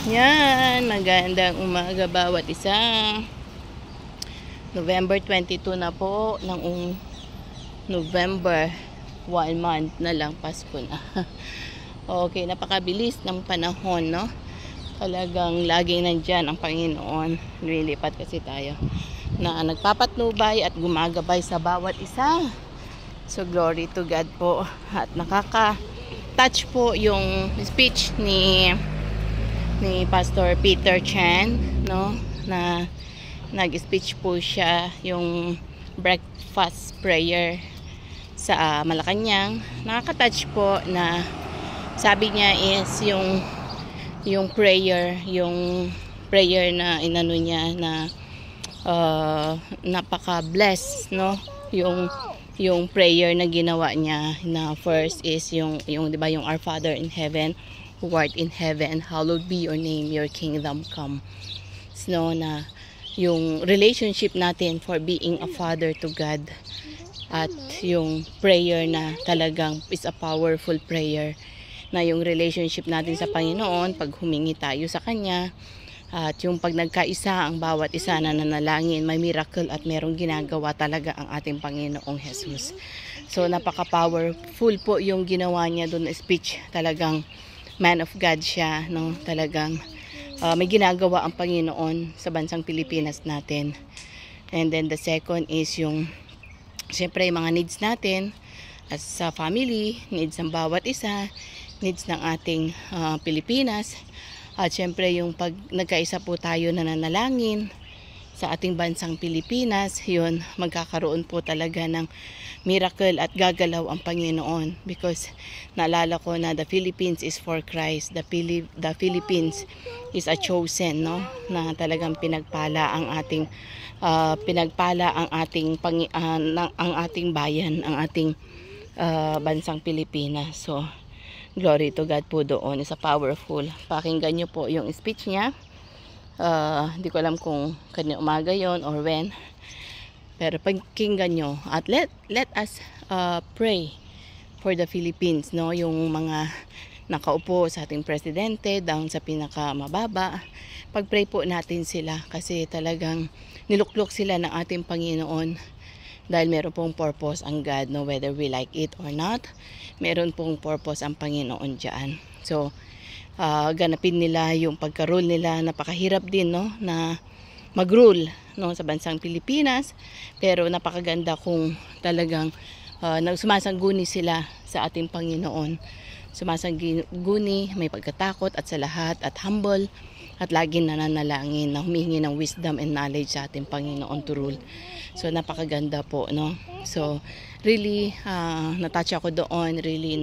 Yan, magandang umaga bawat isa. November 22 na po ng November, 1 month na lang, Pasko na. Okay, napakabilis ng panahon, no? Talagang laging nandyan ang Panginoon. Lilipat kasi tayo na nagpapatnubay at gumagabay sa bawat isa. So glory to God po. At nakaka-touch po yung speech ni Pastor Peter Chan, no, na nag-speech po siya yung breakfast prayer sa Malacanang. Nakaka-touch po na sabi niya is yung prayer na inano niya na napaka-bless, no, yung prayer na ginawa niya na first is yung 'di ba, yung Our Father in Heaven, who art in heaven, hallowed be your name, your kingdom come. So, na yung relationship natin for being a father to God, at yung prayer na talagang is a powerful prayer, na yung relationship natin sa Panginoon pag humingi tayo sa Kanya, at yung pag nagkaisa ang bawat isa na nanalangin, may miracle at merong ginagawa talaga ang ating Panginoong Jesus. So napaka-powerful po yung ginawa niya doon na speech. Talagang man of God siya, no? Talagang may ginagawa ang Panginoon sa bansang Pilipinas natin. And then the second is yung siyempre yung mga needs natin as sa family, needs ng bawat isa, needs ng ating Pilipinas. At siyempre yung pag nagkaisa po tayo na nanalangin sa ating bansang Pilipinas, yun, magkakaroon po talaga ng miracle at gagalaw ang Panginoon, because naalala ko na the Philippines is for Christ. The Philippines is a chosen, no, na talagang pinagpala ang ating ang ating bayan, ang ating bansang Pilipinas. So glory to God po doon. Is a powerful. Pakinggan nyo po yung speech niya. Hindi ko alam kung kanina umaga yon or when, pero pakinggan nyo at let us pray for the Philippines, no, yung mga nakaupo sa ating presidente down sa pinakamababa. Pag-pray po natin sila, kasi talagang niluklok sila ng ating Panginoon, dahil meron pong purpose ang God, no, whether we like it or not, meron pong purpose ang Panginoon dyan. So ganapin nila yung pagka-rule nila. Napakahirap din, no, na mag-rule, no, sa bansang Pilipinas, pero napakaganda kung talagang sumasangguni sila sa ating Panginoon. Sumasangguni, may pagkatakot at sa lahat, at humble, at laging nananalangin na humingi ng wisdom and knowledge sa ating Panginoon to rule. So napakaganda po, no. So really na-touch ako doon, really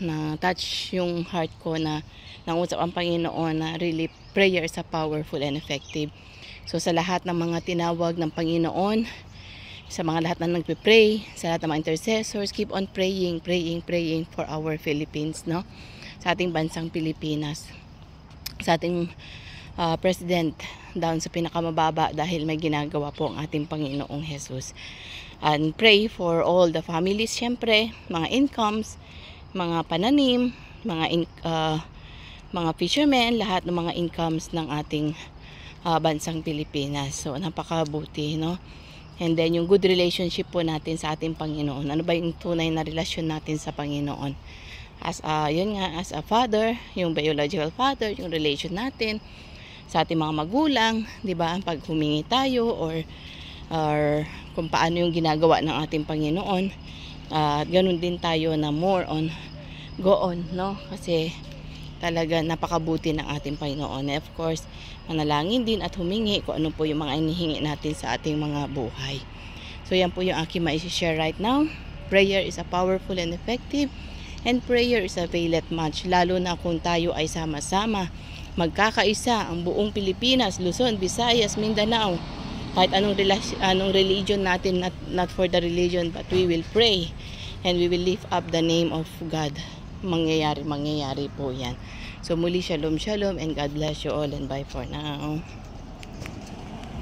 na-touch yung heart ko na nangusap ang Panginoon na really prayer is a powerful and effective. So sa lahat ng mga tinawag ng Panginoon, sa mga lahat na nagpe-pray, sa lahat ng mga intercessors, keep on praying for our Philippines, no? Sa ating bansang Pilipinas, sa ating president down sa pinakamababa, dahil may ginagawa po ang ating Panginoong Jesus. And pray for all the families, syempre, mga incomes, mga pananim, mga fishermen, lahat ng mga incomes ng ating bansang Pilipinas. So napakabuti, no? And then yung good relationship po natin sa ating Panginoon. Ano ba yung tunay na relasyon natin sa Panginoon? As a father, yung biological father, yung relation natin sa ating mga magulang, 'di ba? Pag humingi tayo or kung paano yung ginagawa ng ating Panginoon, ganun din tayo na more on go on, no? Kasi talaga napakabuti ng ating Panginoon. And of course, manalangin din at humingi kung ano po yung mga inihingi natin sa ating mga buhay. So yan po yung aking ma-share right now. Prayer is a powerful and effective, and prayer is availeth much, lalo na kung tayo ay sama-sama, magkakaisa ang buong Pilipinas, Luzon, Visayas, Mindanao, kahit anong religion natin, not for the religion, but we will pray and we will lift up the name of God. Mangyayari po yan. So muli, shalom and God bless you all, and bye for now.